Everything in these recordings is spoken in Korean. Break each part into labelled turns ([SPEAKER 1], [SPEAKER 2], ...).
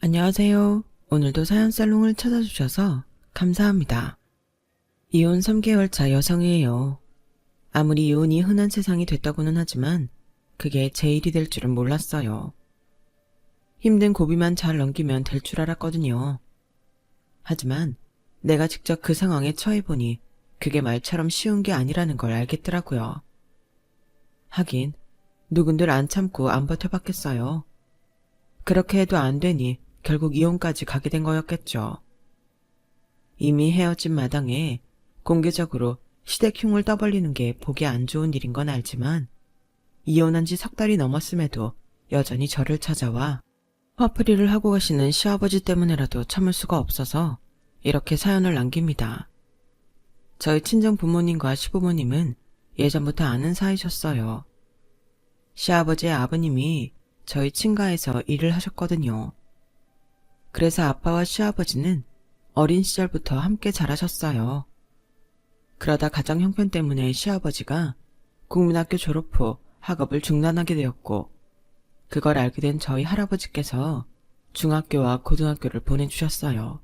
[SPEAKER 1] 안녕하세요. 오늘도 사연살롱을 찾아주셔서 감사합니다. 이혼 3개월 차 여성이에요. 아무리 이혼이 흔한 세상이 됐다고는 하지만 그게 제 일이 될 줄은 몰랐어요. 힘든 고비만 잘 넘기면 될 줄 알았거든요. 하지만 내가 직접 그 상황에 처해보니 그게 말처럼 쉬운 게 아니라는 걸 알겠더라고요. 하긴 누군들 안 참고 안 버텨봤겠어요. 그렇게 해도 안 되니 결국 이혼까지 가게 된 거였겠죠. 이미 헤어진 마당에 공개적으로 시댁흉을 떠벌리는 게 보기 안 좋은 일인 건 알지만 이혼한 지 석 달이 넘었음에도 여전히 저를 찾아와 화풀이를 하고 가시는 시아버지 때문에라도 참을 수가 없어서 이렇게 사연을 남깁니다. 저희 친정 부모님과 시부모님은 예전부터 아는 사이셨어요. 시아버지의 아버님이 저희 친가에서 일을 하셨거든요. 그래서 아빠와 시아버지는 어린 시절부터 함께 자라셨어요. 그러다 가정 형편 때문에 시아버지가 국민학교 졸업 후 학업을 중단하게 되었고 그걸 알게 된 저희 할아버지께서 중학교와 고등학교를 보내주셨어요.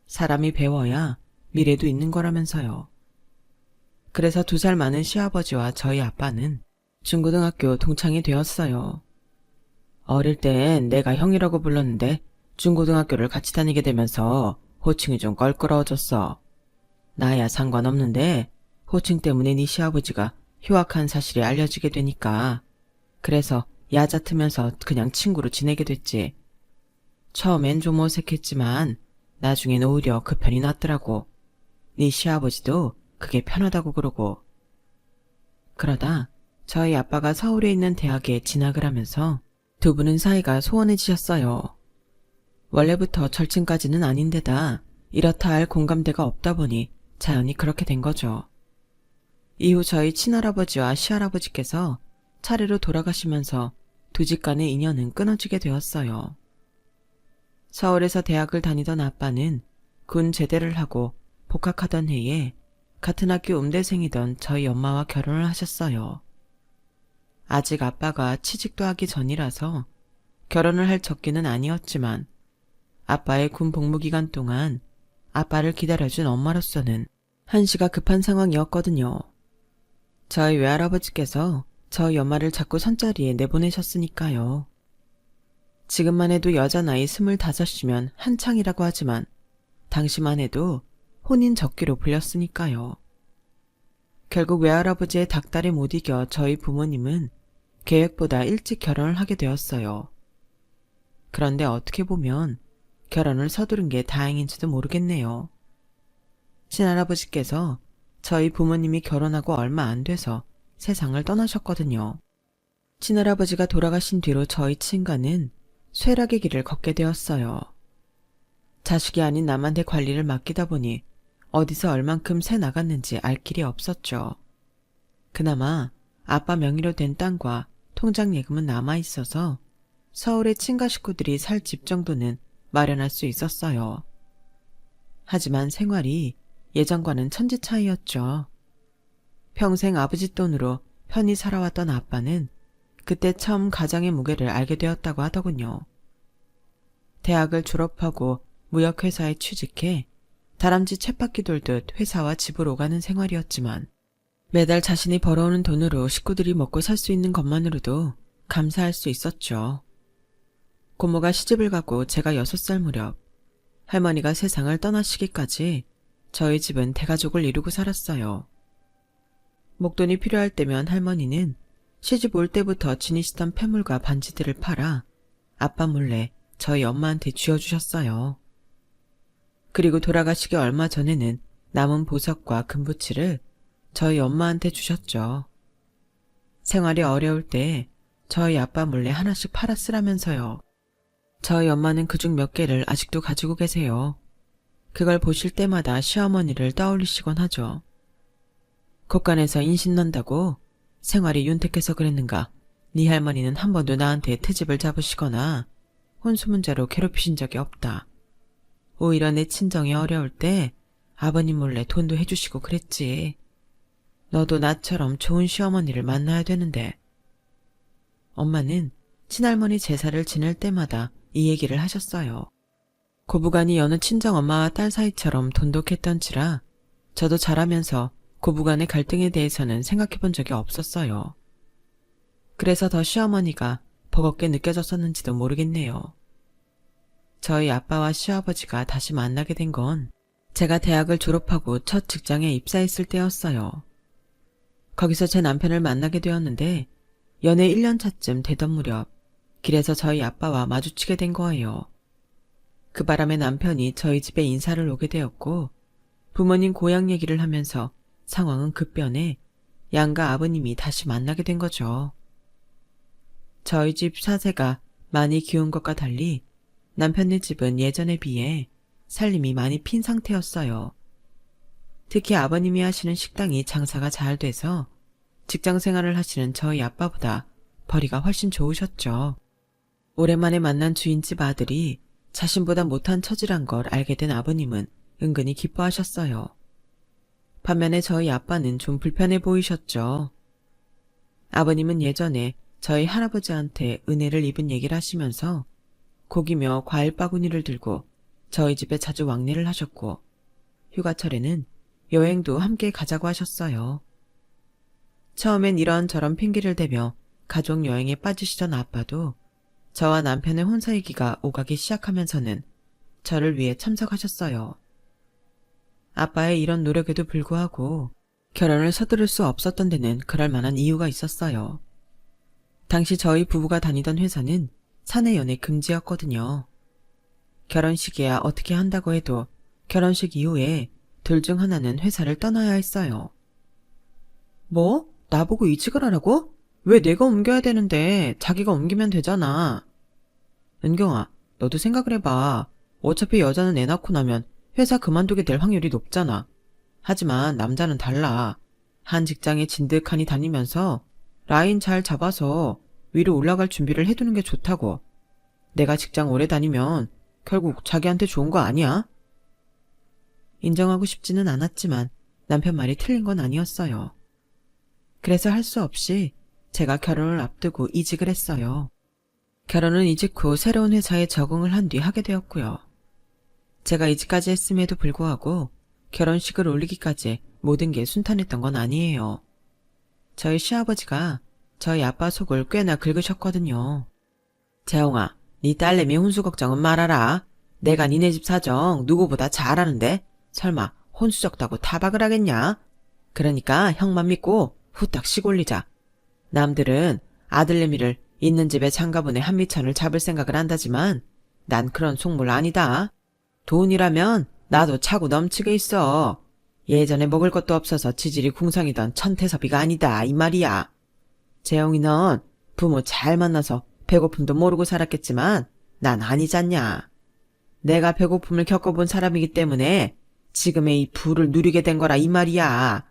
[SPEAKER 1] 사람이 배워야 미래도 있는 거라면서요. 그래서 2살 많은 시아버지와 저희 아빠는 중고등학교 동창이 되었어요. 어릴 땐 내가 형이라고 불렀는데 중고등학교를 같이 다니게 되면서 호칭이 좀 껄끄러워졌어. 나야 상관없는데 호칭 때문에 네 시아버지가 휴학한 사실이 알려지게 되니까 그래서 얕아트면서 그냥 친구로 지내게 됐지. 처음엔 좀 어색했지만 나중엔 오히려 그 편이 낫더라고. 네 시아버지도 그게 편하다고 그러고. 그러다 저희 아빠가 서울에 있는 대학에 진학을 하면서 두 분은 사이가 소원해지셨어요. 원래부터 절친까지는 아닌데다 이렇다 할 공감대가 없다 보니 자연히 그렇게 된 거죠. 이후 저희 친할아버지와 시할아버지께서 차례로 돌아가시면서 두 집 간의 인연은 끊어지게 되었어요. 서울에서 대학을 다니던 아빠는 군 제대를 하고 복학하던 해에 같은 학교 음대생이던 저희 엄마와 결혼을 하셨어요. 아직 아빠가 취직도 하기 전이라서 결혼을 할 적기는 아니었지만 아빠의 군 복무 기간 동안 아빠를 기다려준 엄마로서는 한시가 급한 상황이었거든요. 저희 외할아버지께서 저희 엄마를 자꾸 선자리에 내보내셨으니까요. 지금만 해도 여자 나이 25이면 한창이라고 하지만 당시만 해도 혼인 적기로 불렸으니까요. 결국 외할아버지의 닥달에 못 이겨 저희 부모님은 계획보다 일찍 결혼을 하게 되었어요. 그런데 어떻게 보면 결혼을 서두른 게 다행인지도 모르겠네요. 친할아버지께서 저희 부모님이 결혼하고 얼마 안 돼서 세상을 떠나셨거든요. 친할아버지가 돌아가신 뒤로 저희 친가는 쇠락의 길을 걷게 되었어요. 자식이 아닌 남한테 관리를 맡기다 보니 어디서 얼만큼 새 나갔는지 알 길이 없었죠. 그나마 아빠 명의로 된 땅과 통장 예금은 남아있어서 서울의 친가 식구들이 살 집 정도는 마련할 수 있었어요. 하지만 생활이 예전과는 천지 차이였죠. 평생 아버지 돈으로 편히 살아왔던 아빠는 그때 처음 가장의 무게를 알게 되었다고 하더군요. 대학을 졸업하고 무역회사에 취직해 다람쥐 쳇바퀴 돌듯 회사와 집을 오가는 생활이었지만 매달 자신이 벌어오는 돈으로 식구들이 먹고 살 수 있는 것만으로도 감사할 수 있었죠. 고모가 시집을 가고 제가 6살 무렵 할머니가 세상을 떠나시기까지 저희 집은 대가족을 이루고 살았어요. 목돈이 필요할 때면 할머니는 시집 올 때부터 지니시던 폐물과 반지들을 팔아 아빠 몰래 저희 엄마한테 쥐어주셨어요. 그리고 돌아가시기 얼마 전에는 남은 보석과 금부치를 저희 엄마한테 주셨죠. 생활이 어려울 때 저희 아빠 몰래 하나씩 팔아 쓰라면서요. 저희 엄마는 그중 몇 개를 아직도 가지고 계세요. 그걸 보실 때마다 시어머니를 떠올리시곤 하죠. 곳간에서 인신난다고 생활이 윤택해서 그랬는가 네 할머니는 한 번도 나한테 트집을 잡으시거나 혼수 문제로 괴롭히신 적이 없다. 오히려 내 친정이 어려울 때 아버님 몰래 돈도 해주시고 그랬지. 너도 나처럼 좋은 시어머니를 만나야 되는데. 엄마는 친할머니 제사를 지낼 때마다 이 얘기를 하셨어요. 고부간이 여느 친정엄마와 딸 사이처럼 돈독했던지라 저도 자라면서 고부간의 갈등에 대해서는 생각해 본 적이 없었어요. 그래서 더 시어머니가 버겁게 느껴졌었는지도 모르겠네요. 저희 아빠와 시아버지가 다시 만나게 된 건 제가 대학을 졸업하고 첫 직장에 입사했을 때였어요. 거기서 제 남편을 만나게 되었는데 연애 1년 차쯤 되던 무렵 길에서 저희 아빠와 마주치게 된 거예요. 그 바람에 남편이 저희 집에 인사를 오게 되었고 부모님 고향 얘기를 하면서 상황은 급변해 양가 아버님이 다시 만나게 된 거죠. 저희 집 사세가 많이 기운 것과 달리 남편네 집은 예전에 비해 살림이 많이 핀 상태였어요. 특히 아버님이 하시는 식당이 장사가 잘 돼서 직장 생활을 하시는 저희 아빠보다 벌이가 훨씬 좋으셨죠. 오랜만에 만난 주인집 아들이 자신보다 못한 처지란 걸 알게 된 아버님은 은근히 기뻐하셨어요. 반면에 저희 아빠는 좀 불편해 보이셨죠. 아버님은 예전에 저희 할아버지한테 은혜를 입은 얘기를 하시면서 고기며 과일 바구니를 들고 저희 집에 자주 왕래를 하셨고 휴가철에는 여행도 함께 가자고 하셨어요. 처음엔 이런저런 핑계를 대며 가족 여행에 빠지시던 아빠도 저와 남편의 혼사 얘기가 오가기 시작하면서는 저를 위해 참석하셨어요. 아빠의 이런 노력에도 불구하고 결혼을 서두를 수 없었던 데는 그럴 만한 이유가 있었어요. 당시 저희 부부가 다니던 회사는 사내 연애 금지였거든요. 결혼식이야 어떻게 한다고 해도 결혼식 이후에 둘 중 하나는 회사를 떠나야 했어요. 뭐? 나보고 이직을 하라고? 왜 내가 옮겨야 되는데 자기가 옮기면 되잖아. 은경아, 너도 생각을 해봐. 어차피 여자는 애 낳고 나면 회사 그만두게 될 확률이 높잖아. 하지만 남자는 달라. 한 직장에 진득하니 다니면서 라인 잘 잡아서 위로 올라갈 준비를 해두는 게 좋다고. 내가 직장 오래 다니면 결국 자기한테 좋은 거 아니야? 인정하고 싶지는 않았지만 남편 말이 틀린 건 아니었어요. 그래서 할 수 없이 제가 결혼을 앞두고 이직을 했어요. 결혼은 이직 후 새로운 회사에 적응을 한 뒤 하게 되었고요. 제가 이직까지 했음에도 불구하고 결혼식을 올리기까지 모든 게 순탄했던 건 아니에요. 저희 시아버지가 저희 아빠 속을 꽤나 긁으셨거든요. 재홍아, 네 딸내미 혼수 걱정은 말아라. 내가 니네 집 사정 누구보다 잘 아는데 설마 혼수 적다고 타박을 하겠냐? 그러니까 형만 믿고 후딱 시골리자. 남들은 아들내미를 있는 집에 장가보내 한미천을 잡을 생각을 한다지만 난 그런 속물 아니다. 돈이라면 나도 차고 넘치게 있어. 예전에 먹을 것도 없어서 지질이 궁상이던 천태섭이가 아니다 이 말이야. 재영이 넌 부모 잘 만나서 배고픔도 모르고 살았겠지만 난 아니잖냐. 내가 배고픔을 겪어본 사람이기 때문에 지금의 이 부를 누리게 된 거라 이 말이야.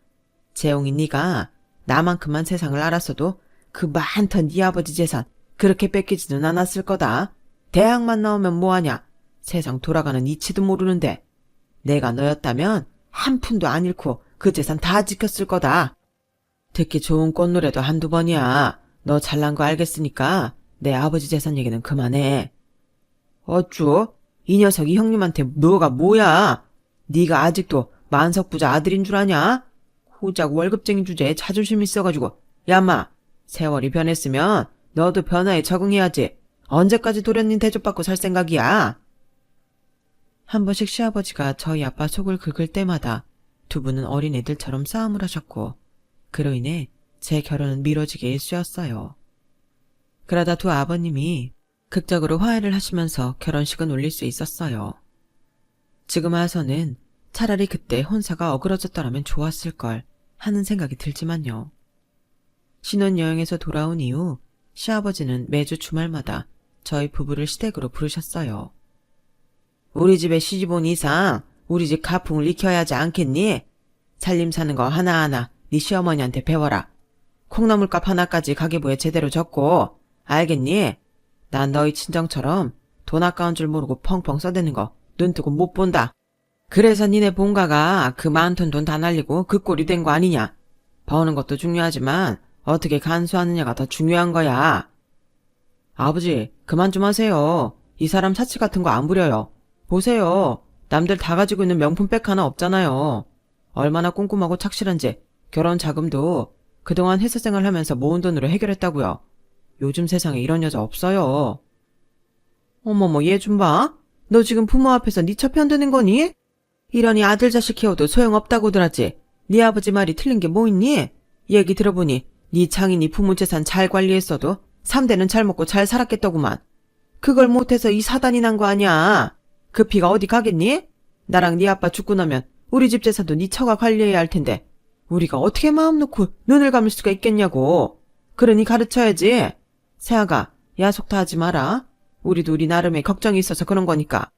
[SPEAKER 1] 재홍이 네가 나만큼만 세상을 알았어도 그 많던 네 아버지 재산 그렇게 뺏기지는 않았을 거다. 대학만 나오면 뭐하냐. 세상 돌아가는 이치도 모르는데 내가 너였다면 한 푼도 안 잃고 그 재산 다 지켰을 거다. 듣기 좋은 꽃노래도 한두 번이야. 너 잘난 거 알겠으니까 내 아버지 재산 얘기는 그만해. 어쭈? 이 녀석이 형님한테 너가 뭐야? 네가 아직도 만석부자 아들인 줄 아냐? 후작 월급쟁이 주제에 자존심 있어가지고. 야마, 세월이 변했으면 너도 변화에 적응해야지. 언제까지 도련님 대접받고 살 생각이야? 한 번씩 시아버지가 저희 아빠 속을 긁을 때마다 두 분은 어린애들처럼 싸움을 하셨고 그로 인해 제 결혼은 미뤄지게 일쑤였어요. 그러다 두 아버님이 극적으로 화해를 하시면서 결혼식은 올릴 수 있었어요. 지금 와서는 차라리 그때 혼사가 어그러졌더라면 좋았을걸 하는 생각이 들지만요. 신혼여행에서 돌아온 이후 시아버지는 매주 주말마다 저희 부부를 시댁으로 부르셨어요. 우리 집에 시집 온 이상 우리 집 가풍을 익혀야 하지 않겠니? 살림 사는 거 하나하나 네 시어머니한테 배워라. 콩나물값 하나까지 가계부에 제대로 적고 알겠니? 난 너희 친정처럼 돈 아까운 줄 모르고 펑펑 써대는 거 눈뜨고 못 본다. 그래서 니네 본가가 그 많던 돈 다 날리고 그 꼴이 된 거 아니냐. 버는 것도 중요하지만 어떻게 간수하느냐가 더 중요한 거야. 아버지, 그만 좀 하세요. 이 사람 사치 같은 거 안 부려요. 보세요. 남들 다 가지고 있는 명품백 하나 없잖아요. 얼마나 꼼꼼하고 착실한지 결혼 자금도 그동안 회사 생활하면서 모은 돈으로 해결했다고요. 요즘 세상에 이런 여자 없어요. 어머머, 얘 좀 봐. 너 지금 부모 앞에서 네 차 편드는 거니? 이러니 아들 자식 키워도 소용없다고들 하지. 네 아버지 말이 틀린 게 뭐 있니? 얘기 들어보니 네 장인이 부모 재산 잘 관리했어도 3대는 잘 먹고 잘 살았겠더구만. 그걸 못해서 이 사단이 난 거 아니야. 그 피가 어디 가겠니? 나랑 네 아빠 죽고 나면 우리 집 재산도 네 처가 관리해야 할 텐데 우리가 어떻게 마음 놓고 눈을 감을 수가 있겠냐고. 그러니 가르쳐야지. 세아가 야속 다 하지 마라. 우리도 우리 나름의 걱정이 있어서 그런 거니까.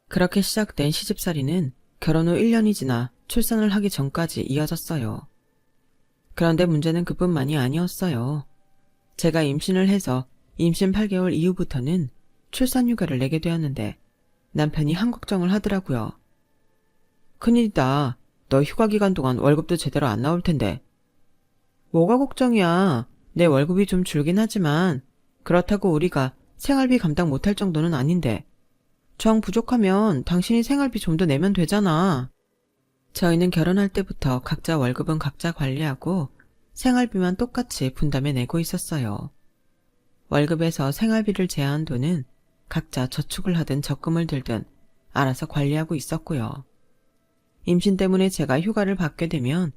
[SPEAKER 1] 그렇게 시작된 시집살이는 결혼 후 1년이 지나 출산을 하기 전까지 이어졌어요. 그런데 문제는 그뿐만이 아니었어요. 제가 임신을 해서 임신 8개월 이후부터는 출산휴가를 내게 되었는데 남편이 한 걱정을 하더라고요. 큰일이다. 너 휴가 기간 동안 월급도 제대로 안 나올 텐데. 뭐가 걱정이야. 내 월급이 좀 줄긴 하지만 그렇다고 우리가 생활비 감당 못할 정도는 아닌데. 정 부족하면 당신이 생활비 좀 더 내면 되잖아. 저희는 결혼할 때부터 각자 월급은 각자 관리하고 생활비만 똑같이 분담해 내고 있었어요. 월급에서 생활비를 제한 돈은 각자 저축을 하든 적금을 들든 알아서 관리하고 있었고요. 임신 때문에 제가 휴가를 받게 되면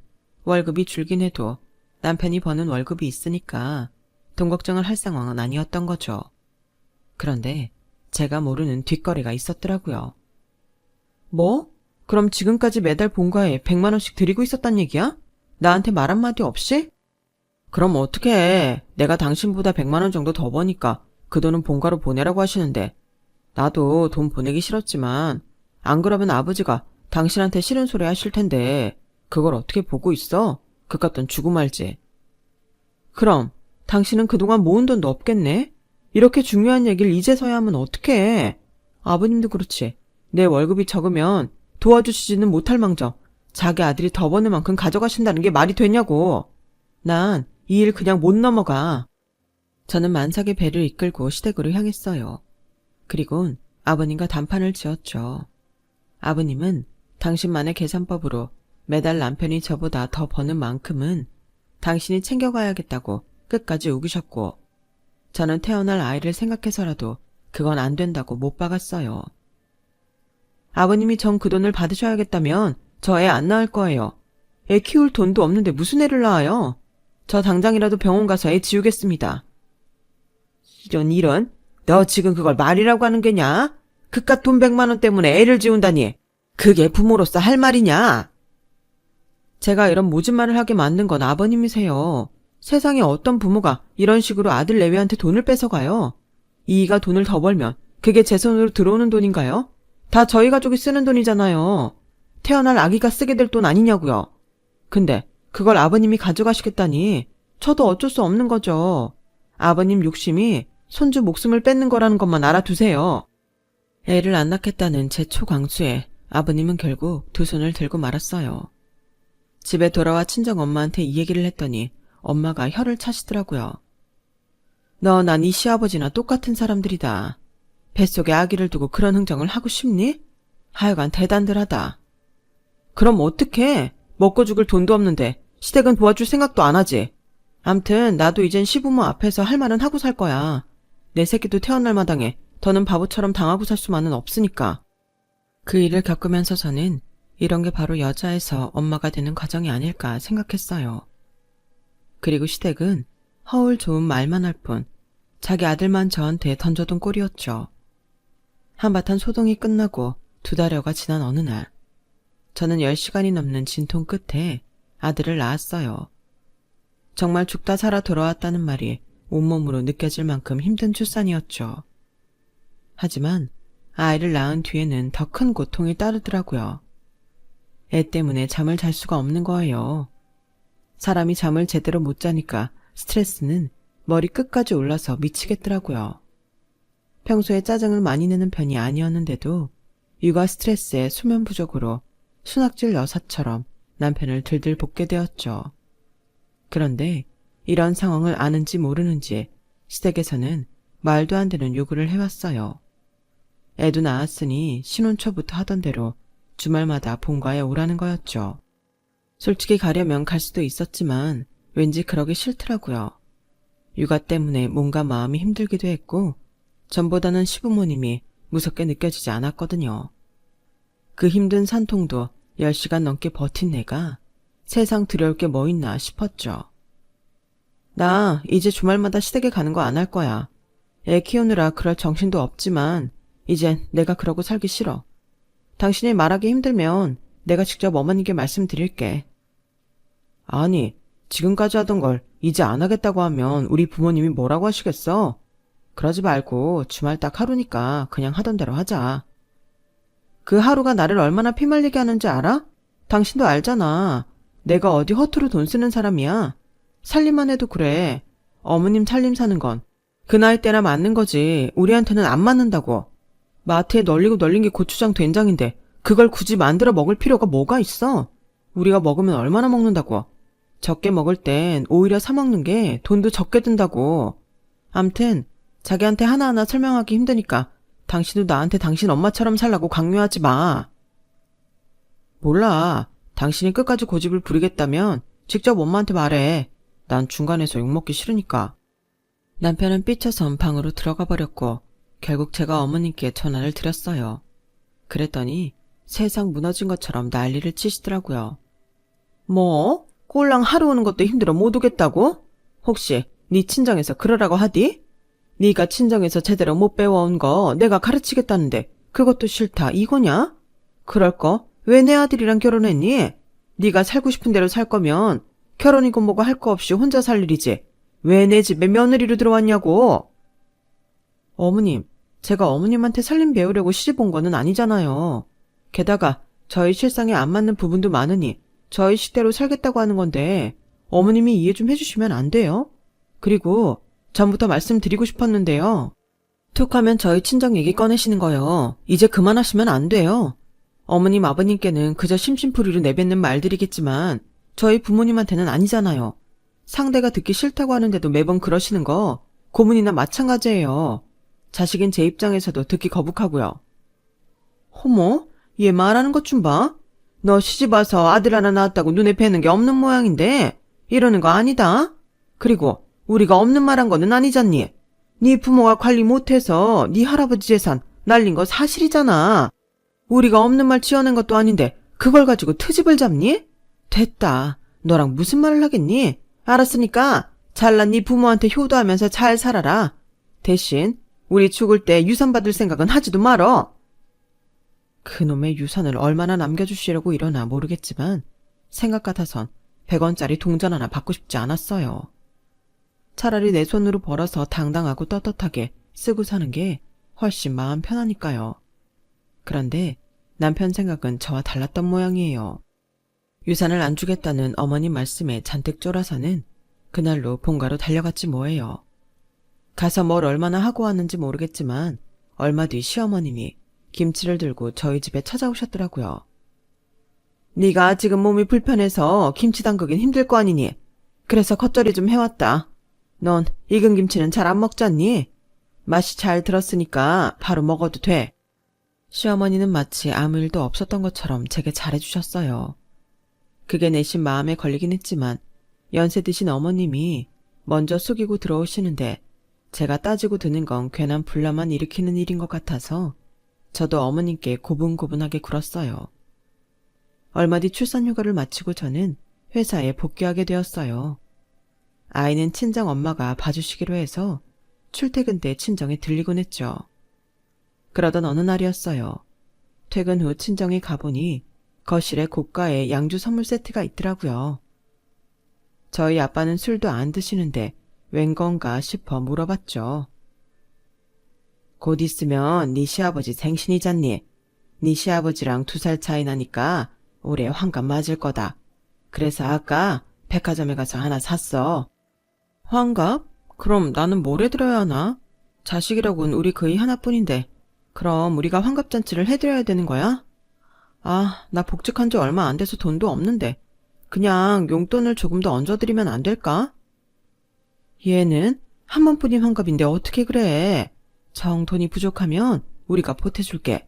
[SPEAKER 1] 월급이 줄긴 해도 남편이 버는 월급이 있으니까 돈 걱정을 할 상황은 아니었던 거죠. 그런데 제가 모르는 뒷거래가 있었더라고요. 뭐? 그럼 지금까지 매달 본가에 100만 원씩 드리고 있었단 얘기야? 나한테 말 한마디 없이? 그럼 어떡해. 내가 당신보다 100만 원 정도 더 버니까 그 돈은 본가로 보내라고 하시는데 나도 돈 보내기 싫었지만 안 그러면 아버지가 당신한테 싫은 소리 하실 텐데 그걸 어떻게 보고 있어? 그깟 돈 주고 말지. 그럼 당신은 그동안 모은 돈도 없겠네? 이렇게 중요한 얘기를 이제서야 하면 어떡해. 아버님도 그렇지. 내 월급이 적으면 도와주시지는 못할 망정 자기 아들이 더 버는 만큼 가져가신다는 게 말이 되냐고. 난 이 일 그냥 못 넘어가. 저는 만삭의 배를 이끌고 시댁으로 향했어요. 그리곤 아버님과 단판을 지었죠. 아버님은 당신만의 계산법으로 매달 남편이 저보다 더 버는 만큼은 당신이 챙겨가야겠다고 끝까지 우기셨고 저는 태어날 아이를 생각해서라도 그건 안 된다고 못 박았어요. 아버님이 전 그 돈을 받으셔야겠다면 저 애 안 낳을 거예요. 애 키울 돈도 없는데 무슨 애를 낳아요? 저 당장이라도 병원 가서 애 지우겠습니다. 이런. 너 지금 그걸 말이라고 하는 게냐? 그깟 돈 100만 원 때문에 애를 지운다니. 그게 부모로서 할 말이냐? 제가 이런 모진 말을 하게 만든 건 아버님이세요. 세상에 어떤 부모가 이런 식으로 아들 내외한테 돈을 뺏어가요? 이이가 돈을 더 벌면 그게 제 손으로 들어오는 돈인가요? 다 저희 가족이 쓰는 돈이잖아요. 태어날 아기가 쓰게 될 돈 아니냐고요. 근데 그걸 아버님이 가져가시겠다니 저도 어쩔 수 없는 거죠. 아버님 욕심이 손주 목숨을 뺏는 거라는 것만 알아두세요. 애를 안 낳겠다는 제 초강수에 아버님은 결국 두 손을 들고 말았어요. 집에 돌아와 친정엄마한테 이 얘기를 했더니 엄마가 혀를 차시더라고요. 너 난 이 시아버지나 똑같은 사람들이다. 뱃속에 아기를 두고 그런 흥정을 하고 싶니? 하여간 대단들하다. 그럼 어떡해? 먹고 죽을 돈도 없는데 시댁은 도와줄 생각도 안 하지. 암튼 나도 이젠 시부모 앞에서 할 말은 하고 살 거야. 내 새끼도 태어날 마당에 더는 바보처럼 당하고 살 수만은 없으니까. 그 일을 겪으면서 저는 이런 게 바로 여자에서 엄마가 되는 과정이 아닐까 생각했어요. 그리고 시댁은 허울 좋은 말만 할 뿐 자기 아들만 저한테 던져둔 꼴이었죠. 한바탕 소동이 끝나고 2달여가 지난 어느 날 저는 10시간이 넘는 진통 끝에 아들을 낳았어요. 정말 죽다 살아 돌아왔다는 말이 온몸으로 느껴질 만큼 힘든 출산이었죠. 하지만 아이를 낳은 뒤에는 더 큰 고통이 따르더라고요. 애 때문에 잠을 잘 수가 없는 거예요. 사람이 잠을 제대로 못 자니까 스트레스는 머리 끝까지 올라서 미치겠더라고요. 평소에 짜증을 많이 내는 편이 아니었는데도 육아 스트레스에 수면 부족으로 순학질 여사처럼 남편을 들들 볶게 되었죠. 그런데 이런 상황을 아는지 모르는지 시댁에서는 말도 안 되는 요구를 해왔어요. 애도 낳았으니 신혼 초부터 하던 대로 주말마다 본가에 오라는 거였죠. 솔직히 가려면 갈 수도 있었지만 왠지 그러기 싫더라고요. 육아 때문에 몸과 마음이 힘들기도 했고 전보다는 시부모님이 무섭게 느껴지지 않았거든요. 그 힘든 산통도 10시간 넘게 버틴 내가 세상 두려울 게 뭐 있나 싶었죠. 나 이제 주말마다 시댁에 가는 거 안 할 거야. 애 키우느라 그럴 정신도 없지만 이젠 내가 그러고 살기 싫어. 당신이 말하기 힘들면 내가 직접 어머니께 말씀드릴게. 아니, 지금까지 하던 걸 이제 안 하겠다고 하면 우리 부모님이 뭐라고 하시겠어? 그러지 말고 주말 딱 하루니까 그냥 하던 대로 하자. 그 하루가 나를 얼마나 피말리게 하는지 알아? 당신도 알잖아. 내가 어디 허투루 돈 쓰는 사람이야. 살림만 해도 그래. 어머님 살림 사는 건 그 나이 때나 맞는 거지 우리한테는 안 맞는다고. 마트에 널리고 널린 게 고추장 된장인데 그걸 굳이 만들어 먹을 필요가 뭐가 있어? 우리가 먹으면 얼마나 먹는다고. 적게 먹을 땐 오히려 사 먹는 게 돈도 적게 든다고. 암튼 자기한테 하나하나 설명하기 힘드니까 당신도 나한테 당신 엄마처럼 살라고 강요하지 마. 몰라. 당신이 끝까지 고집을 부리겠다면 직접 엄마한테 말해. 난 중간에서 욕먹기 싫으니까. 남편은 삐쳐선 방으로 들어가 버렸고 결국 제가 어머님께 전화를 드렸어요. 그랬더니 세상 무너진 것처럼 난리를 치시더라고요. 뭐? 꼴랑 하루 오는 것도 힘들어 못 오겠다고? 혹시 네 친정에서 그러라고 하디? 네가 친정에서 제대로 못 배워온 거 내가 가르치겠다는데 그것도 싫다 이거냐? 그럴 거 왜 내 아들이랑 결혼했니? 네가 살고 싶은 대로 살 거면 결혼이고 뭐고 할 거 없이 혼자 살 일이지. 왜 내 집에 며느리로 들어왔냐고. 어머님, 제가 어머님한테 살림 배우려고 시집 온 거는 아니잖아요. 게다가 저희 실상에 안 맞는 부분도 많으니 저희 식대로 살겠다고 하는 건데 어머님이 이해 좀 해주시면 안 돼요? 그리고 전부터 말씀드리고 싶었는데요. 툭 하면 저희 친정 얘기 꺼내시는 거요. 이제 그만하시면 안 돼요. 어머님 아버님께는 그저 심심풀이로 내뱉는 말들이겠지만 저희 부모님한테는 아니잖아요. 상대가 듣기 싫다고 하는데도 매번 그러시는 거 고문이나 마찬가지예요. 자식인 제 입장에서도 듣기 거북하고요. 어머, 얘 말하는 것 좀 봐. 너 시집 와서 아들 하나 낳았다고 눈에 뵈는 게 없는 모양인데 이러는 거 아니다. 그리고 우리가 없는 말 한 거는 아니잖니. 네 부모가 관리 못해서 네 할아버지 재산 날린 거 사실이잖아. 우리가 없는 말 지어낸 것도 아닌데 그걸 가지고 트집을 잡니? 됐다. 너랑 무슨 말을 하겠니? 알았으니까 잘난 네 부모한테 효도하면서 잘 살아라. 대신 우리 죽을 때 유산 받을 생각은 하지도 말어. 그놈의 유산을 얼마나 남겨주시려고 이러나 모르겠지만 생각 같아선 100원짜리 동전 하나 받고 싶지 않았어요. 차라리 내 손으로 벌어서 당당하고 떳떳하게 쓰고 사는 게 훨씬 마음 편하니까요. 그런데 남편 생각은 저와 달랐던 모양이에요. 유산을 안 주겠다는 어머님 말씀에 잔뜩 쫄아서는 그날로 본가로 달려갔지 뭐예요. 가서 뭘 얼마나 하고 왔는지 모르겠지만 얼마 뒤 시어머님이 김치를 들고 저희 집에 찾아오셨더라고요. 네가 지금 몸이 불편해서 김치 담그긴 힘들 거 아니니? 그래서 겉절이 좀 해왔다. 넌 익은 김치는 잘 안 먹잖니? 맛이 잘 들었으니까 바로 먹어도 돼. 시어머니는 마치 아무 일도 없었던 것처럼 제게 잘해주셨어요. 그게 내심 마음에 걸리긴 했지만 연세 드신 어머님이 먼저 숙이고 들어오시는데 제가 따지고 드는 건 괜한 분란만 일으키는 일인 것 같아서 저도 어머님께 고분고분하게 굴었어요. 얼마 뒤 출산휴가를 마치고 저는 회사에 복귀하게 되었어요. 아이는 친정 엄마가 봐주시기로 해서 출퇴근 때 친정에 들리곤 했죠. 그러던 어느 날이었어요. 퇴근 후 친정에 가보니 거실에 고가의 양주 선물 세트가 있더라고요. 저희 아빠는 술도 안 드시는데 웬 건가 싶어 물어봤죠. 곧 있으면 네 시아버지 생신이잖니. 네 시아버지랑 2살 차이 나니까 올해 환갑 맞을 거다. 그래서 아까 백화점에 가서 하나 샀어. 환갑? 그럼 나는 뭘 해드려야 하나? 자식이라곤 우리 거의 하나뿐인데 그럼 우리가 환갑잔치를 해드려야 되는 거야? 아, 나 복직한 지 얼마 안 돼서 돈도 없는데 그냥 용돈을 조금 더 얹어드리면 안 될까? 얘는 한 번뿐인 환갑인데 어떻게 그래? 정 돈이 부족하면 우리가 보태줄게.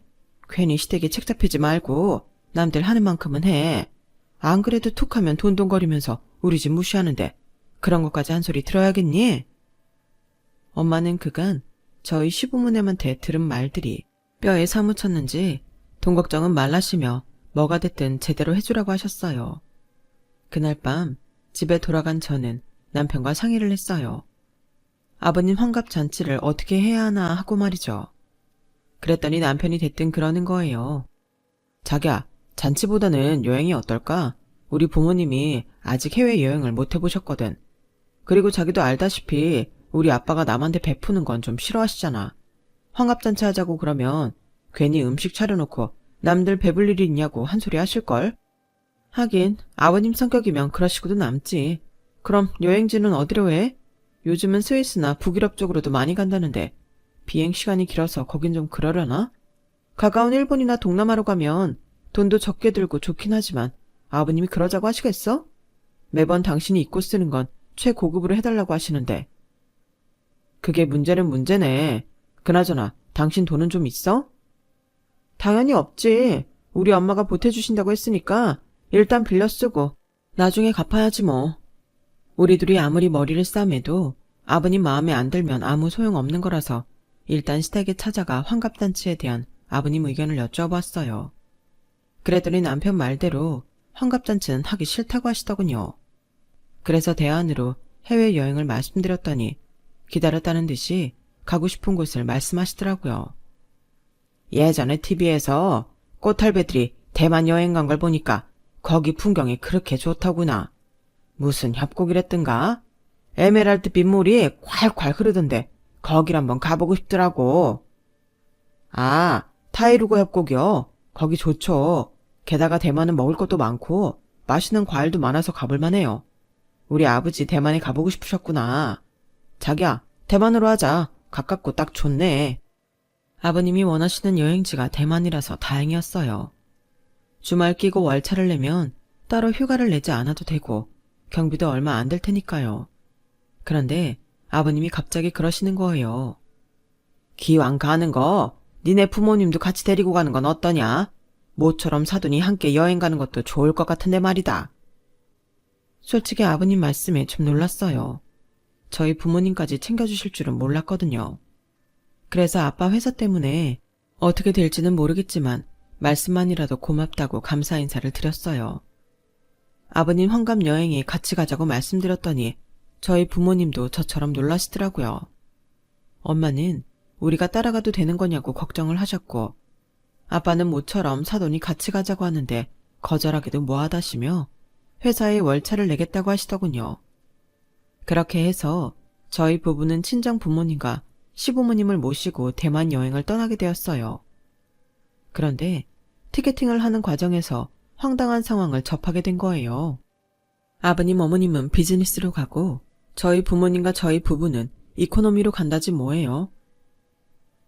[SPEAKER 1] 괜히 시댁에 책 잡히지 말고 남들 하는 만큼은 해. 안 그래도 툭하면 돈돈거리면서 우리 집 무시하는데 그런 것까지 한 소리 들어야겠니? 엄마는 그간 저희 시부모님한테 들은 말들이 뼈에 사무쳤는지 돈 걱정은 말라시며 뭐가 됐든 제대로 해주라고 하셨어요. 그날 밤 집에 돌아간 저는 남편과 상의를 했어요. 아버님 환갑잔치를 어떻게 해야 하나 하고 말이죠. 그랬더니 남편이 대뜸 그러는 거예요. 자기야, 잔치보다는 여행이 어떨까? 우리 부모님이 아직 해외여행을 못 해보셨거든. 그리고 자기도 알다시피 우리 아빠가 남한테 베푸는 건 좀 싫어하시잖아. 환갑잔치 하자고 그러면 괜히 음식 차려놓고 남들 배불 일이 있냐고 한 소리 하실걸? 하긴 아버님 성격이면 그러시고도 남지. 그럼 여행지는 어디로 해? 요즘은 스위스나 북유럽 쪽으로도 많이 간다는데 비행시간이 길어서 거긴 좀 그러려나? 가까운 일본이나 동남아로 가면 돈도 적게 들고 좋긴 하지만 아버님이 그러자고 하시겠어? 매번 당신이 입고 쓰는 건 최고급으로 해달라고 하시는데. 그게 문제는 문제네. 그나저나 당신 돈은 좀 있어? 당연히 없지. 우리 엄마가 보태주신다고 했으니까 일단 빌려 쓰고 나중에 갚아야지 뭐. 우리 둘이 아무리 머리를 싸매도 아버님 마음에 안 들면 아무 소용없는 거라서 일단 시댁에 찾아가 환갑잔치에 대한 아버님 의견을 여쭤봤어요. 그랬더니 남편 말대로 환갑잔치는 하기 싫다고 하시더군요. 그래서 대안으로 해외여행을 말씀드렸더니 기다렸다는 듯이 가고 싶은 곳을 말씀하시더라고요. 예전에 TV에서 꽃탈배들이 대만 여행 간 걸 보니까 거기 풍경이 그렇게 좋다구나. 무슨 협곡이랬던가? 에메랄드 빗물이 콸콸 흐르던데 거길 한번 가보고 싶더라고. 아, 타이루고 협곡이요. 거기 좋죠. 게다가 대만은 먹을 것도 많고 맛있는 과일도 많아서 가볼만해요. 우리 아버지 대만에 가보고 싶으셨구나. 자기야, 대만으로 하자. 가깝고 딱 좋네. 아버님이 원하시는 여행지가 대만이라서 다행이었어요. 주말 끼고 월차를 내면 따로 휴가를 내지 않아도 되고 경비도 얼마 안 될 테니까요. 그런데 아버님이 갑자기 그러시는 거예요. 기왕 가는 거 니네 부모님도 같이 데리고 가는 건 어떠냐? 모처럼 사돈이 함께 여행 가는 것도 좋을 것 같은데 말이다. 솔직히 아버님 말씀에 좀 놀랐어요. 저희 부모님까지 챙겨주실 줄은 몰랐거든요. 그래서 아빠 회사 때문에 어떻게 될지는 모르겠지만 말씀만이라도 고맙다고 감사 인사를 드렸어요. 아버님 환갑 여행에 같이 가자고 말씀드렸더니 저희 부모님도 저처럼 놀라시더라고요. 엄마는 우리가 따라가도 되는 거냐고 걱정을 하셨고 아빠는 모처럼 사돈이 같이 가자고 하는데 거절하기도 뭐하다시며 회사에 월차를 내겠다고 하시더군요. 그렇게 해서 저희 부부는 친정 부모님과 시부모님을 모시고 대만 여행을 떠나게 되었어요. 그런데 티켓팅을 하는 과정에서 황당한 상황을 접하게 된 거예요. 아버님 어머님은 비즈니스로 가고 저희 부모님과 저희 부부는 이코노미로 간다지 뭐예요.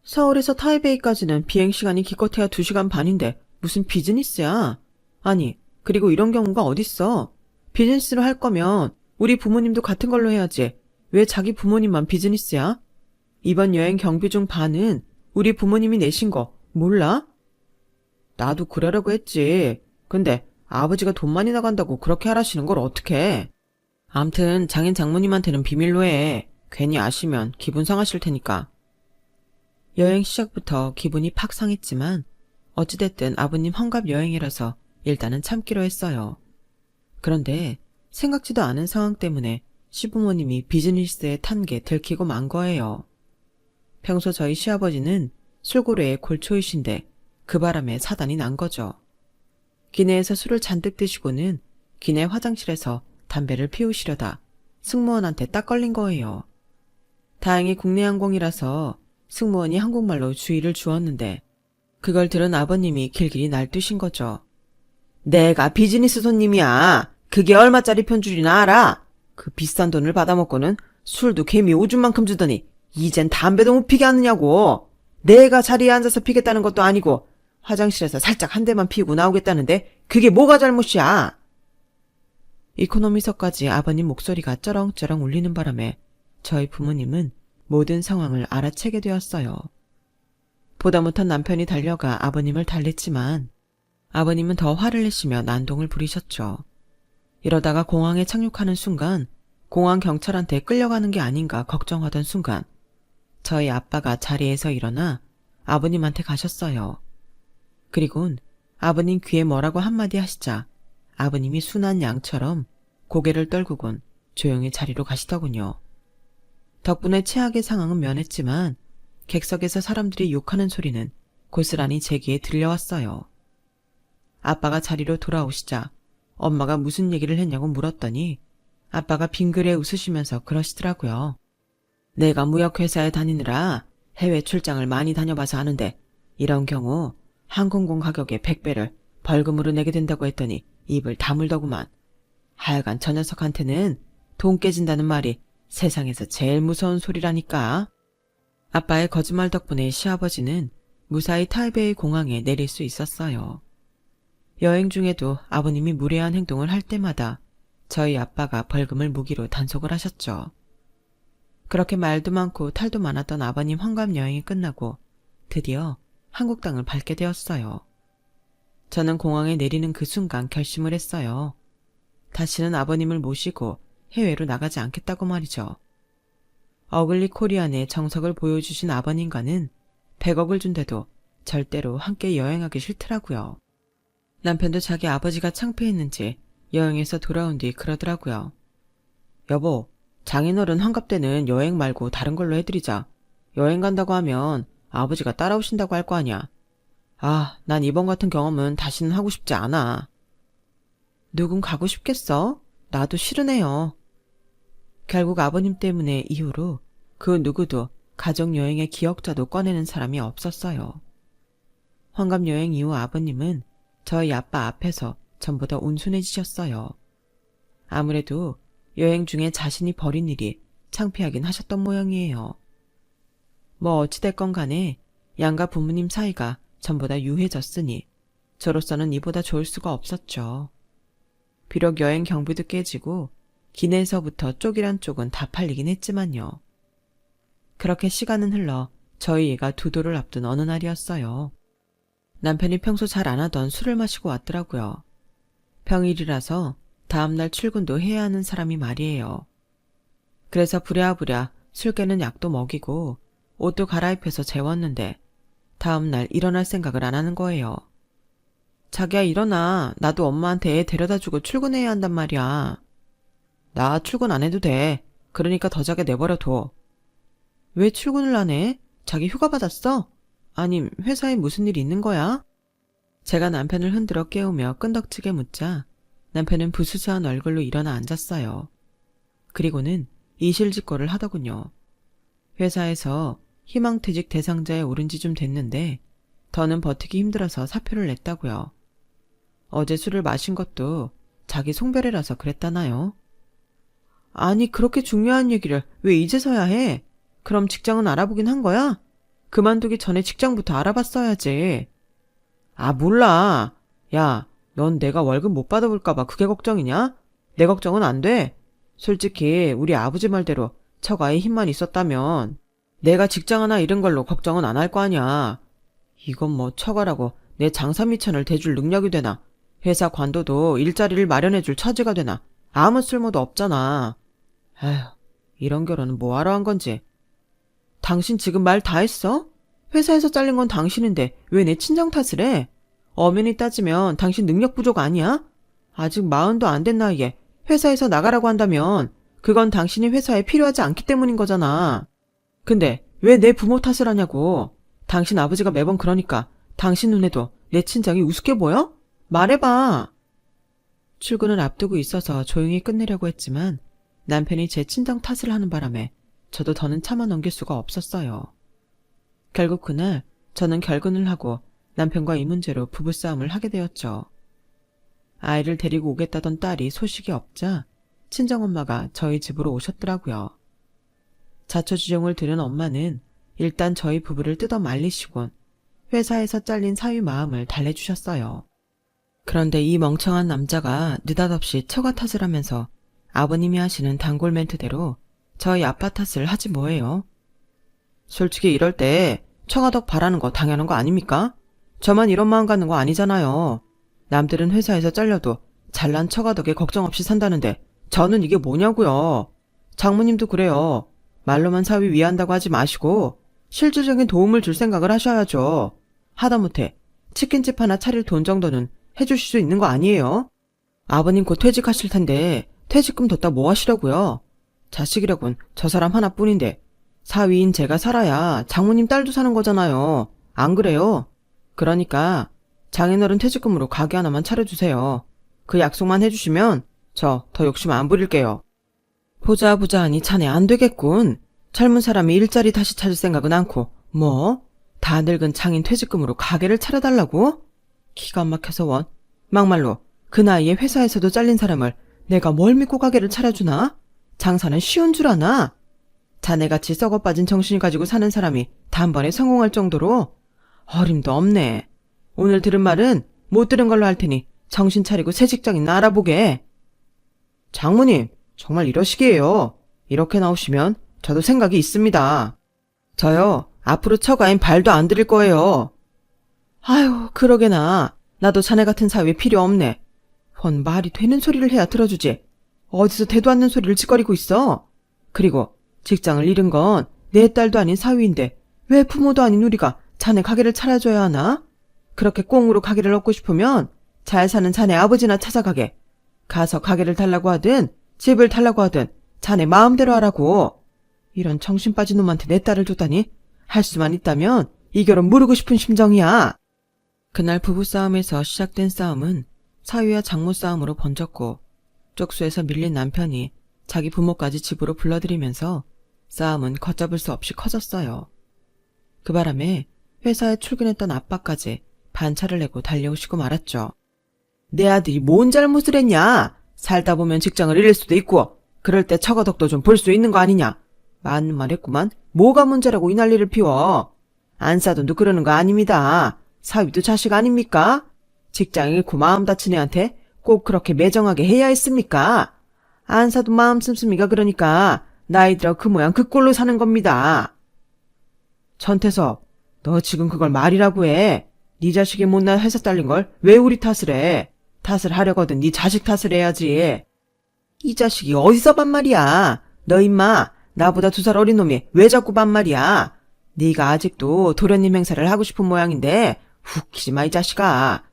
[SPEAKER 1] 서울에서 타이베이까지는 비행시간이 기껏해야 2시간 반인데 무슨 비즈니스야. 아니, 그리고 이런 경우가 어딨어. 비즈니스로 할 거면 우리 부모님도 같은 걸로 해야지. 왜 자기 부모님만 비즈니스야? 이번 여행 경비 중 반은 우리 부모님이 내신 거 몰라? 나도 그러려고 했지. 근데 아버지가 돈 많이 나간다고 그렇게 하라시는 걸 어떡해. 암튼 장인 장모님한테는 비밀로 해. 괜히 아시면 기분 상하실 테니까. 여행 시작부터 기분이 팍 상했지만 어찌됐든 아버님 환갑 여행이라서 일단은 참기로 했어요. 그런데 생각지도 않은 상황 때문에 시부모님이 비즈니스에 탄 게 들키고 만 거예요. 평소 저희 시아버지는 술고래의 골초이신데 그 바람에 사단이 난 거죠. 기내에서 술을 잔뜩 드시고는 기내 화장실에서 담배를 피우시려다 승무원한테 딱 걸린 거예요. 다행히 국내 항공이라서 승무원이 한국말로 주의를 주었는데 그걸 들은 아버님이 길길이 날뛰신 거죠. 내가 비즈니스 손님이야. 그게 얼마짜리 편줄이나 알아? 그 비싼 돈을 받아먹고는 술도 개미 오줌만큼 주더니 이젠 담배도 못 피게 하느냐고. 내가 자리에 앉아서 피겠다는 것도 아니고 화장실에서 살짝 한 대만 피우고 나오겠다는데 그게 뭐가 잘못이야. 이코노미석까지 아버님 목소리가 쩌렁쩌렁 울리는 바람에 저희 부모님은 모든 상황을 알아채게 되었어요. 보다 못한 남편이 달려가 아버님을 달랬지만 아버님은 더 화를 내시며 난동을 부리셨죠. 이러다가 공항에 착륙하는 순간 공항 경찰한테 끌려가는 게 아닌가 걱정하던 순간 저희 아빠가 자리에서 일어나 아버님한테 가셨어요. 그리곤 아버님 귀에 뭐라고 한마디 하시자 아버님이 순한 양처럼 고개를 떨구곤 조용히 자리로 가시더군요. 덕분에 최악의 상황은 면했지만 객석에서 사람들이 욕하는 소리는 고스란히 제 귀에 들려왔어요. 아빠가 자리로 돌아오시자 엄마가 무슨 얘기를 했냐고 물었더니 아빠가 빙그레 웃으시면서 그러시더라고요. 내가 무역회사에 다니느라 해외 출장을 많이 다녀봐서 아는데 이런 경우 항공권 가격의 100배를 벌금으로 내게 된다고 했더니 입을 다물더구만. 하여간 저 녀석한테는 돈 깨진다는 말이 세상에서 제일 무서운 소리라니까. 아빠의 거짓말 덕분에 시아버지는 무사히 타이베이 공항에 내릴 수 있었어요. 여행 중에도 아버님이 무례한 행동을 할 때마다 저희 아빠가 벌금을 무기로 단속을 하셨죠. 그렇게 말도 많고 탈도 많았던 아버님 환갑 여행이 끝나고 드디어 한국 땅을 밟게 되었어요. 저는 공항에 내리는 그 순간 결심을 했어요. 다시는 아버님을 모시고 해외로 나가지 않겠다고 말이죠. 어글리 코리안의 정석을 보여주신 아버님과는 100억을 준대도 절대로 함께 여행하기 싫더라고요. 남편도 자기 아버지가 창피했는지 여행에서 돌아온 뒤 그러더라고요. 여보, 장인어른 환갑 때는 여행 말고 다른 걸로 해드리자. 여행 간다고 하면 아버지가 따라오신다고 할 거 아니야. 아, 난 이번 같은 경험은 다시는 하고 싶지 않아. 누군 가고 싶겠어? 나도 싫으네요. 결국 아버님 때문에 이후로 그 누구도 가족여행의 기억자도 꺼내는 사람이 없었어요. 환갑여행 이후 아버님은 저희 아빠 앞에서 전보다 온순해지셨어요. 아무래도 여행 중에 자신이 벌인 일이 창피하긴 하셨던 모양이에요. 뭐 어찌됐건 간에 양가 부모님 사이가 전보다 유해졌으니 저로서는 이보다 좋을 수가 없었죠. 비록 여행 경비도 깨지고 기내에서부터 쪽이란 쪽은 다 팔리긴 했지만요. 그렇게 시간은 흘러 저희 애가 두 돌을 앞둔 어느 날이었어요. 남편이 평소 잘 안 하던 술을 마시고 왔더라고요. 평일이라서 다음날 출근도 해야 하는 사람이 말이에요. 그래서 부랴부랴 술 깨는 약도 먹이고 옷도 갈아입혀서 재웠는데 다음날 일어날 생각을 안 하는 거예요. 자기야 일어나. 나도 엄마한테 애 데려다주고 출근해야 한단 말이야. 나 출근 안 해도 돼. 그러니까 더 자게 내버려둬. 왜 출근을 안 해? 자기 휴가 받았어? 아님 회사에 무슨 일이 있는 거야? 제가 남편을 흔들어 깨우며 끈덕지게 묻자 남편은 부스스한 얼굴로 일어나 앉았어요. 그리고는 이실직고를 하더군요. 회사에서 희망퇴직 대상자에 오른 지 좀 됐는데 더는 버티기 힘들어서 사표를 냈다고요. 어제 술을 마신 것도 자기 송별회라서 그랬다나요? 아니 그렇게 중요한 얘기를 왜 이제서야 해? 그럼 직장은 알아보긴 한 거야? 그만두기 전에 직장부터 알아봤어야지. 아 몰라. 야, 넌 내가 월급 못 받아볼까봐 그게 걱정이냐? 내 걱정은 안 돼. 솔직히 우리 아버지 말대로 처가에 힘만 있었다면 내가 직장 하나 잃은 걸로 걱정은 안 할 거 아니야. 이건 뭐 처가라고 내 장사미천을 대줄 능력이 되나? 회사 관둬도 일자리를 마련해줄 처지가 되나? 아무 쓸모도 없잖아. 에휴, 이런 결혼은 뭐하러 한 건지. 당신 지금 말 다 했어? 회사에서 잘린 건 당신인데 왜 내 친정 탓을 해? 엄연히 따지면 당신 능력 부족 아니야? 아직 40도 안 된 나이에 회사에서 나가라고 한다면 그건 당신이 회사에 필요하지 않기 때문인 거잖아. 근데 왜 내 부모 탓을 하냐고. 당신 아버지가 매번 그러니까 당신 눈에도 내 친정이 우습게 보여? 말해봐. 출근을 앞두고 있어서 조용히 끝내려고 했지만 남편이 제 친정 탓을 하는 바람에 저도 더는 참아 넘길 수가 없었어요. 결국 그날 저는 결근을 하고 남편과 이 문제로 부부싸움을 하게 되었죠. 아이를 데리고 오겠다던 딸이 소식이 없자 친정엄마가 저희 집으로 오셨더라고요. 자초지종을 들은 엄마는 일단 저희 부부를 뜯어 말리시곤 회사에서 잘린 사위 마음을 달래주셨어요. 그런데 이 멍청한 남자가 느닷없이 처가 탓을 하면서 아버님이 하시는 단골 멘트대로 저희 아빠 탓을 하지 뭐예요. 솔직히 이럴 때 처가덕 바라는 거 당연한 거 아닙니까? 저만 이런 마음 갖는 거 아니잖아요. 남들은 회사에서 잘려도 잘난 처가덕에 걱정 없이 산다는데 저는 이게 뭐냐고요. 장모님도 그래요. 말로만 사위 위한다고 하지 마시고 실질적인 도움을 줄 생각을 하셔야죠. 하다못해 치킨집 하나 차릴 돈 정도는 해주실 수 있는 거 아니에요? 아버님 곧 퇴직하실 텐데 퇴직금 뒀다 뭐 하시려고요? 자식이라곤 저 사람 하나뿐인데 사위인 제가 살아야 장모님 딸도 사는 거잖아요. 안 그래요? 그러니까 장인어른 퇴직금으로 가게 하나만 차려주세요. 그 약속만 해주시면 저 더 욕심 안 부릴게요. 보자 하니 자네 안 되겠군. 젊은 사람이 일자리 다시 찾을 생각은 않고 뭐? 다 늙은 장인 퇴직금으로 가게를 차려달라고? 기가 막혀서 원. 막말로 그 나이에 회사에서도 잘린 사람을 내가 뭘 믿고 가게를 차려주나? 장사는 쉬운 줄 아나? 자네같이 썩어빠진 정신을 가지고 사는 사람이 단번에 성공할 정도로? 어림도 없네. 오늘 들은 말은 못 들은 걸로 할 테니 정신 차리고 새 직장인 알아보게. 장모님, 정말 이러시기에요. 이렇게 나오시면 저도 생각이 있습니다. 저요, 앞으로 처가엔 발도 안 들일 거예요. 아유, 그러게나. 나도 자네 같은 사위 필요 없네. 원 말이 되는 소리를 해야 들어주지. 어디서 대도 않는 소리를 짓거리고 있어. 그리고 직장을 잃은 건 내 딸도 아닌 사위인데 왜 부모도 아닌 우리가 자네 가게를 차려줘야 하나? 그렇게 꽁으로 가게를 얻고 싶으면 잘 사는 자네 아버지나 찾아가게. 가서 가게를 달라고 하든 집을 달라고 하든 자네 마음대로 하라고. 이런 정신 빠진 놈한테 내 딸을 줬다니 할 수만 있다면 이 결혼 무르고 싶은 심정이야. 그날 부부싸움에서 시작된 싸움은 사위와 장모 싸움으로 번졌고 쪽수에서 밀린 남편이 자기 부모까지 집으로 불러들이면서 싸움은 걷잡을 수 없이 커졌어요. 그 바람에 회사에 출근했던 아빠까지 반차를 내고 달려오시고 말았죠. 내 아들이 뭔 잘못을 했냐? 살다 보면 직장을 잃을 수도 있고 그럴 때 처가덕도 좀 볼 수 있는 거 아니냐? 맞는 말 했구만. 뭐가 문제라고 이 난리를 피워. 안사돈도 그러는 거 아닙니다. 사위도 자식 아닙니까? 직장 잃고 마음 다친 애한테 꼭 그렇게 매정하게 해야 했습니까? 안사돈 마음 씀씀이가 그러니까 나이 들어 그 모양 그 꼴로 사는 겁니다. 전태섭, 너 지금 그걸 말이라고 해. 네 자식이 못난 회사 딸린 걸 왜 우리 탓을 해? 탓을 하려거든 네 자식 탓을 해야지. 이 자식이 어디서 반말이야. 너 임마 나보다 2살 어린 놈이 왜 자꾸 반말이야. 네가 아직도 도련님 행사를 하고 싶은 모양인데 웃기지 마 이 자식아.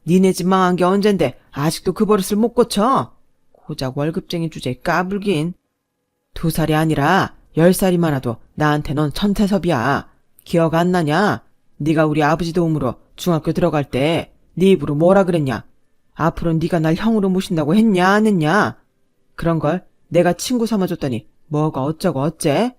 [SPEAKER 1] 니네 집 망한 게 언젠데 아직도 그 버릇을 못 고쳐? 고작 월급쟁이 주제에 까불긴. 2살이 아니라 10살이 많아도 나한테 넌 천태섭이야. 기억 안 나냐? 네가 우리 아버지 도움으로 중학교 들어갈 때 네 입으로 뭐라 그랬냐? 앞으로 네가 날 형으로 모신다고 했냐 안 했냐? 그런 걸 내가 친구 삼아줬더니 뭐가 어쩌고 어째?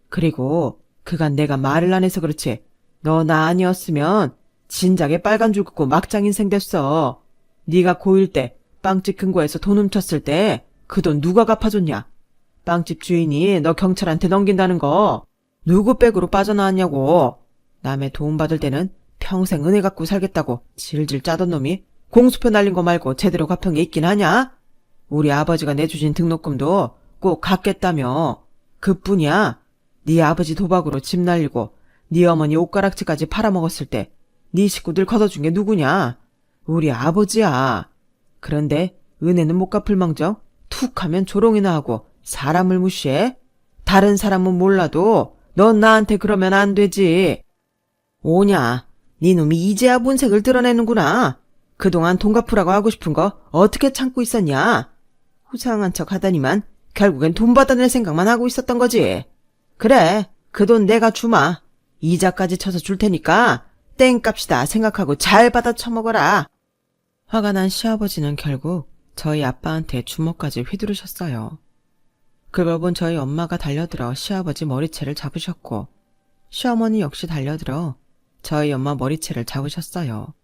[SPEAKER 1] 그리고 그간 내가 말을 안 해서 그렇지 너 나 아니었으면 진작에 빨간 줄 긋고 막장 인생 됐어. 네가 고1 때 빵집 금고에서 돈 훔쳤을 때 그 돈 누가 갚아줬냐? 빵집 주인이 너 경찰한테 넘긴다는 거 누구 백으로 빠져나왔냐고. 남의 도움받을 때는 평생 은혜 갖고 살겠다고 질질 짜던 놈이 공수표 날린 거 말고 제대로 갚은 게 있긴 하냐? 우리 아버지가 내주신 등록금도 꼭 갚겠다며. 그뿐이야. 네 아버지 도박으로 집 날리고 네 어머니 옷가락지까지 팔아먹었을 때 네 식구들 걷어준 게 누구냐? 우리 아버지야. 그런데 은혜는 못 갚을 망정 툭 하면 조롱이나 하고 사람을 무시해? 다른 사람은 몰라도 넌 나한테 그러면 안 되지. 오냐, 네 놈이 이제야 본색을 드러내는구나. 그동안 돈 갚으라고 하고 싶은 거 어떻게 참고 있었냐? 후상한 척 하다니만 결국엔 돈 받아낼 생각만 하고 있었던 거지. 그래, 그 돈 내가 주마. 이자까지 쳐서 줄 테니까 땡값이다 생각하고 잘 받아 처먹어라. 화가 난 시아버지는 결국 저희 아빠한테 주먹까지 휘두르셨어요. 그걸 본 저희 엄마가 달려들어 시아버지 머리채를 잡으셨고 시어머니 역시 달려들어 저희 엄마 머리채를 잡으셨어요.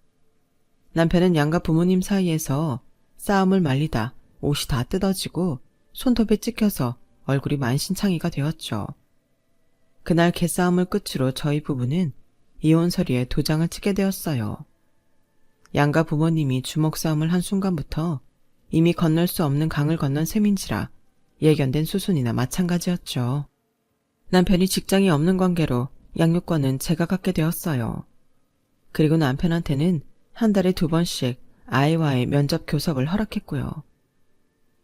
[SPEAKER 1] 남편은 양가 부모님 사이에서 싸움을 말리다 옷이 다 뜯어지고 손톱에 찍혀서 얼굴이 만신창이가 되었죠. 그날 개싸움을 끝으로 저희 부부는 이혼 서류에 도장을 찍게 되었어요. 양가 부모님이 주먹 싸움을 한 순간부터 이미 건널 수 없는 강을 건넌 셈인지라 예견된 수순이나 마찬가지였죠. 남편이 직장이 없는 관계로 양육권은 제가 갖게 되었어요. 그리고 남편한테는 한 달에 2번씩 아이와의 면접 교섭을 허락했고요.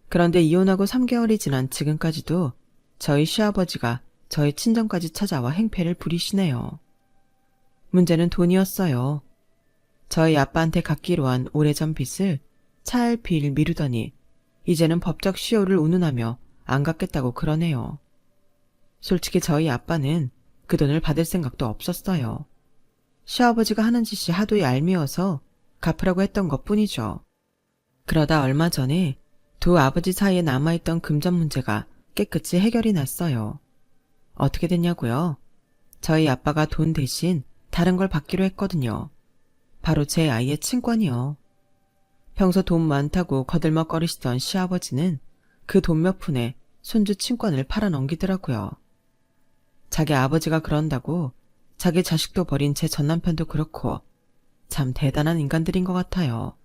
[SPEAKER 1] 그런데 이혼하고 3개월이 지난 지금까지도 저희 시아버지가 저희 친정까지 찾아와 행패를 부리시네요. 문제는 돈이었어요. 저희 아빠한테 갚기로 한 오래전 빚을 차일피일 미루더니 이제는 법적 시효를 운운하며 안 갚겠다고 그러네요. 솔직히 저희 아빠는 그 돈을 받을 생각도 없었어요. 시아버지가 하는 짓이 하도 얄미워서 갚으라고 했던 것뿐이죠. 그러다 얼마 전에 두 아버지 사이에 남아있던 금전 문제가 깨끗이 해결이 났어요. 어떻게 됐냐고요? 저희 아빠가 돈 대신 다른 걸 받기로 했거든요. 바로 제 아이의 친권이요. 평소 돈 많다고 거들먹거리시던 시아버지는 그 돈 몇 푼에 손주 친권을 팔아넘기더라고요. 자기 아버지가 그런다고 자기 자식도 버린 제 전남편도 그렇고 참 대단한 인간들인 것 같아요.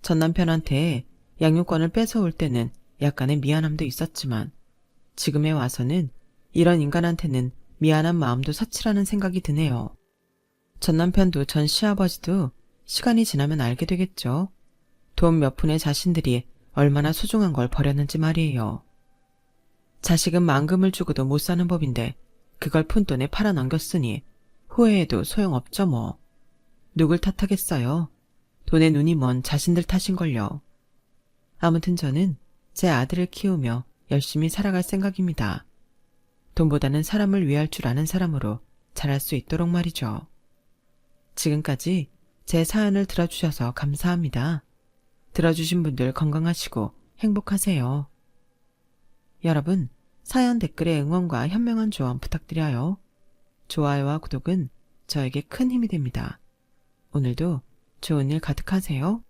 [SPEAKER 1] 전남편한테 양육권을 뺏어올 때는 약간의 미안함도 있었지만 지금에 와서는 이런 인간한테는 미안한 마음도 사치라는 생각이 드네요. 전남편도 전 시아버지도 시간이 지나면 알게 되겠죠. 돈 몇 푼의 자신들이 얼마나 소중한 걸 버렸는지 말이에요. 자식은 만금을 주고도 못 사는 법인데 그걸 푼돈에 팔아넘겼으니 후회해도 소용없죠 뭐. 누굴 탓하겠어요. 돈에 눈이 먼 자신들 탓인걸요. 아무튼 저는 제 아들을 키우며 열심히 살아갈 생각입니다. 돈보다는 사람을 위할 줄 아는 사람으로 자랄 수 있도록 말이죠. 지금까지 제 사연을 들어주셔서 감사합니다. 들어주신 분들 건강하시고 행복하세요. 여러분, 사연 댓글에 응원과 현명한 조언 부탁드려요. 좋아요와 구독은 저에게 큰 힘이 됩니다. 오늘도 좋은 일 가득하세요.